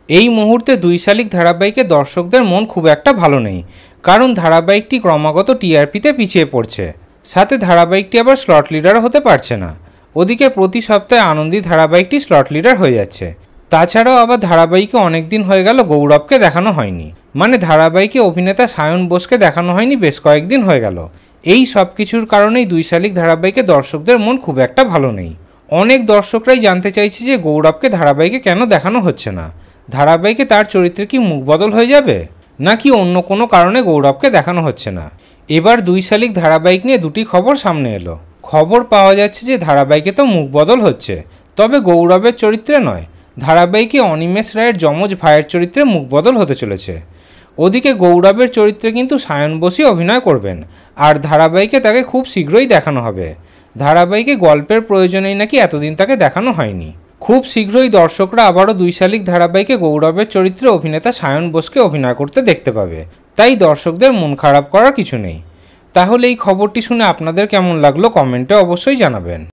এই মুহূর্তে দুই শালিক ধারাবাহিকে দর্শকদের মন খুব একটা ভালো নেই, কারণ ধারাবাহিকটি ক্রমাগত টিআরপিতে পিছিয়ে পড়ছে। সাথে ধারাবাহিকটি আবার স্লট লিডারও হতে পারছে না। ওদিকে প্রতি সপ্তাহে আনন্দী ধারাবাহিকটি স্লট লিডার হয়ে যাচ্ছে। তাছাড়াও আবার ধারাবাহিকে অনেকদিন হয়ে গেল গৌরবকে দেখানো হয়নি, মানে ধারাবাহিকে অভিনেতা সায়ন বোসকে দেখানো হয়নি বেশ কয়েকদিন হয়ে গেল। এই সব কিছুর কারণেই দুই শালিক ধারাবাহিকে দর্শকদের মন খুব একটা ভালো নেই। অনেক দর্শকরাই জানতে চাইছে যে গৌরবকে ধারাবাহিকে কেন দেখানো হচ্ছে না। ধারাবাহিকে তার চরিত্রে কি মুখ বদল হয়ে যাবে, নাকি অন্য কোনো কারণে গৌরবকে দেখানো হচ্ছে না। এবার দুই শালিক ধারাবাহিক নিয়ে দুটি খবর সামনে এলো। খবর পাওয়া যাচ্ছে যে ধারাবাহিকে তো মুখ বদল হচ্ছে, তবে গৌরবের চরিত্রে নয়। ধারাবাহিকে অনিমেষ রায়ের যমজ ভাইয়ের চরিত্রে মুখ বদল হতে চলেছে। ওদিকে গৌরবের চরিত্রে কিন্তু সায়ন বসুই অভিনয় করবেন, আর ধারাবাহিকে তাকে খুব শীঘ্রই দেখানো হবে। ধারাবাহিকে গল্পের প্রয়োজনেই নাকি এতদিন তাকে দেখানো হয়নি। খুব শীঘ্রই দর্শকরা আবারও দুই শালিক ধারাবাহিকে গৌরবের চরিত্রে অভিনেতা সায়ন বোসকে অভিনয় করতে দেখতে পাবে। তাই দর্শকদের মন খারাপ করার কিছু নেই। তাহলে এই খবরটি শুনে আপনাদের কেমন লাগলো কমেন্টে অবশ্যই জানাবেন।